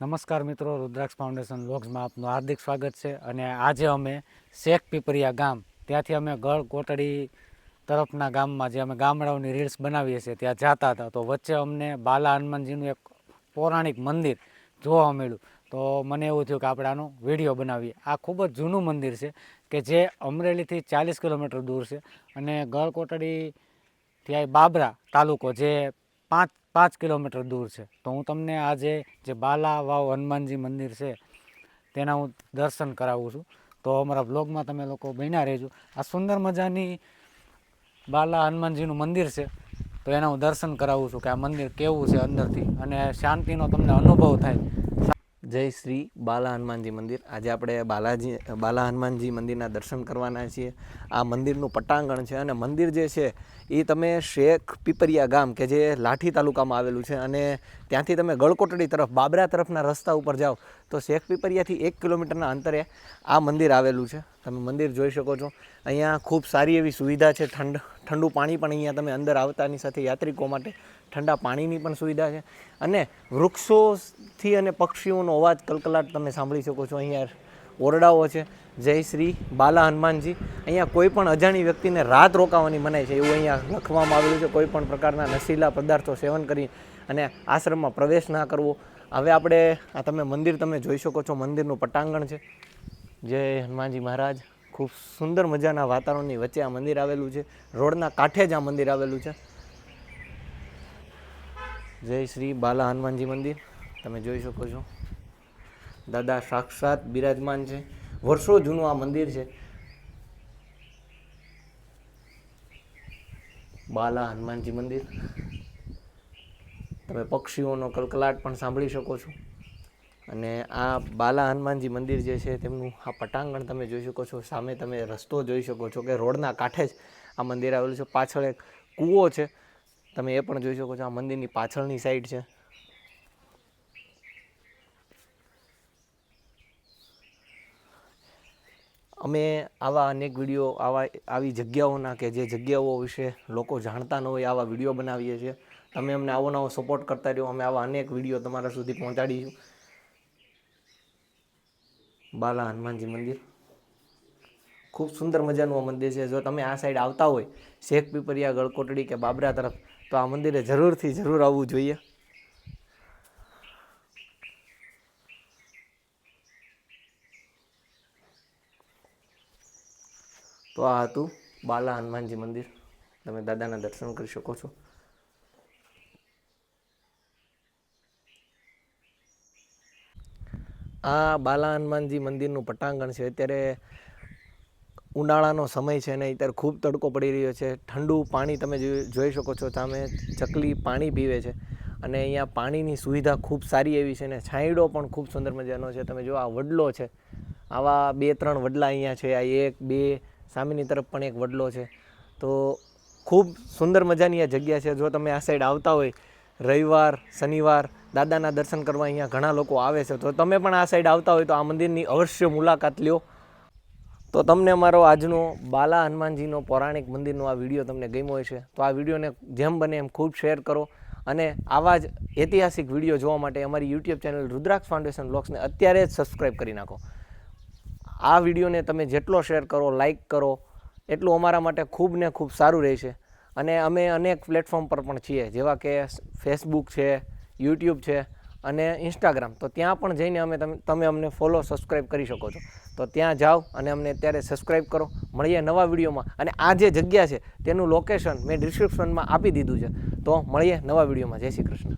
નમસ્કાર મિત્રો, રુદ્રાક્ષ ફાઉન્ડેશન વ્લોગ્સમાં આપનું હાર્દિક સ્વાગત છે. અને આજે અમે શેખ પીપરિયા ગામ ત્યાંથી અમે ગળ કોટડી તરફના ગામમાં જે અમે ગામડાઓની રીલ્સ બનાવીએ છીએ ત્યાં જતા હતા. તો વચ્ચે અમને બાલા હનુમાનજીનું એક પૌરાણિક મંદિર જોવા મળ્યું. તો મને એવું થયું કે આપણે આનો વિડીયો બનાવીએ. આ ખૂબ જ જૂનું મંદિર છે કે જે અમરેલીથી 40 કિલોમીટર દૂર છે. અને ગળ કોટડી ત્યાં બાબરા તાલુકો જે 5 કિલોમીટર દૂર છે. તો હું તમને આજે જે બાલા વાવ હનુમાનજી મંદિર છે તેના હું દર્શન કરાવું છું. તો અમારા બ્લોગમાં તમે લોકો બન્યા રહેજો. આ સુંદર મજાની બાલા હનુમાનજીનું મંદિર છે, તો એના હું દર્શન કરાવું છું કે આ મંદિર કેવું છે અંદરથી, અને શાંતિનો તમને અનુભવ થાય. જય શ્રી બાલા હનુમાનજી મંદિર. આજે આપણે બાલા હનુમાનજી મંદિરના દર્શન કરવાના છીએ. આ મંદિરનું પટાંગણ છે અને મંદિર જે છે એ તમે શેખ પીપરિયા ગામ કે જે લાઠી તાલુકામાં આવેલું છે, અને ત્યાંથી તમે ગળકોટડી તરફ બાબરા તરફના રસ્તા ઉપર જાઓ તો શેખ પીપરિયાથી 1 કિલોમીટરના અંતરે આ મંદિર આવેલું છે. તમે મંદિર જોઈ શકો છો. અહીંયા ખૂબ સારી એવી સુવિધા છે. ઠંડુ પાણી પણ અહીંયા તમે અંદર આવતાની સાથે યાત્રિકો માટે ઠંડા પાણીની પણ સુવિધા છે. અને વૃક્ષોથી અને પક્ષીઓનો અવાજ કલકલાટ તમે સાંભળી શકો છો. અહીંયા ઓરડાઓ છે. જય શ્રી બાલા હનુમાનજી. અહીંયા કોઈ પણ અજાણી વ્યક્તિને રાત રોકાવાની મનાય છે એવું અહીંયા લખવામાં આવેલું છે. કોઈ પણ પ્રકારના નશીલા પદાર્થો સેવન કરી અને આશ્રમમાં પ્રવેશ ના કરવો. હવે આપણે આ તમે મંદિર તમે જોઈ શકો છો. મંદિરનું પટાંગણ છે. જય હનુમાનજી મહારાજ. ખૂબ સુંદર મજાના વાતાવરણની વચ્ચે આ મંદિર આવેલું છે. રોડના કાંઠે જ આ મંદિર આવેલું છે. જય શ્રી બાલા હનુમાનજી મંદિર તમે જોઈ શકો છો. દાદા સાક્ષાત બિરાજમાન છે. વર્ષો જૂનું આ મંદિર છે. બાલા હનુમાનજી મંદિર. તમે પક્ષીઓનો કલકલાટ પણ સાંભળી શકો છો. અને આ બાલા હનુમાનજી મંદિર જે છે તેમનું આ પટાંગણ તમે જોઈ શકો છો. સામે તમે રસ્તો જોઈ શકો છો કે રોડના કાંઠે જ આ મંદિર આવેલું છે. પાછળ એક કૂવો છે, તમે એ પણ જોઈ શકો છો. આ મંદિરની પાછળની સાઈડ છે. અમે આવા અનેક વિડીયો આવી જગ્યાઓના કે જે જગ્યાઓ વિશે લોકો જાણતા ન હોય આવા વિડીયો બનાવીએ છીએ. તમે અમને આવો નવો સપોર્ટ કરતા રહ્યો. અમે આવા અનેક વિડીયો તમારા સુધી પહોંચાડીશું. બાલા હનુમાનજી મંદિર ખૂબ સુંદર મજાનું આ મંદિર છે. જો તમે આ સાઈડ આવતા હોય શેખ પીપરિયા ગળકોટડી કે બાબરા તરફ, તો આ મંદિરે જરૂર આવવું જોઈએ. તો આ હતું બાલા હનુમાનજી મંદિર. તમે દાદાના દર્શન કરી શકો છો. આ બાલા હનુમાનજી મંદિરનું પટાંગણ છે. અત્યારે ઉનાળાનો સમય છે ને અત્યારે ખૂબ તડકો પડી રહ્યો છે. ઠંડુ પાણી તમે જોઈ શકો છો. સામે ચકલી પાણી પીવે છે. અને અહીંયા પાણીની સુવિધા ખૂબ સારી એવી છે ને છાંયડો પણ ખૂબ સુંદર મજાનો છે. તમે જો આ વડલો છે, આવા 2-3 વડલા અહીંયા છે. આ 1-2 સામેની તરફ પણ એક વડલો છે. તો ખૂબ સુંદર મજાની આ જગ્યા છે. જો તમે આ સાઈડ આવતા હોય રવિવાર શનિવાર દાદાના દર્શન કરવા અહીંયા ઘણા લોકો આવે છે, તો તમે પણ આ સાઈડ આવતા હોય તો આ મંદિરની અવશ્ય મુલાકાત લ્યો. તો તમને અમારો આજનો બાલા હનુમાનજીનો પૌરાણિક મંદિરનો આ વિડીયો તમને ગમ્યો હશે તો આ વિડીયોને જેમ બને એમ ખૂબ શેર કરો. અને આવા જ ઐતિહાસિક વિડીયો જોવા માટે અમારી યુટ્યુબ ચેનલ રુદ્રાક્ષ ફાઉન્ડેશન વ્લોગ્સને અત્યારે જ સબસ્ક્રાઈબ કરી નાખો. આ વિડીયોને તમે જેટલો શેર કરો, લાઇક કરો, એટલું અમારા માટે ખૂબ ને ખૂબ સારું રહેશે. અને અમે અનેક પ્લેટફોર્મ પર પણ છીએ, જેવા કે ફેસબુક છે, યુટ્યુબ છે અને ઇન્સ્ટાગ્રામ. તો ત્યાં પણ જઈને તમે અમને ફોલો સબસ્ક્રાઈબ કરી શકો છો. તો ત્યાં જાઓ અને અમને અત્યારે સબસ્ક્રાઈબ કરો. મળીએ નવા વિડીયોમાં. અને આ જે જગ્યા છે તેનું લોકેશન મેં ડિસ્ક્રિપ્શનમાં આપી દીધું છે. તો મળીએ નવા વિડીયોમાં. જય શ્રી કૃષ્ણ.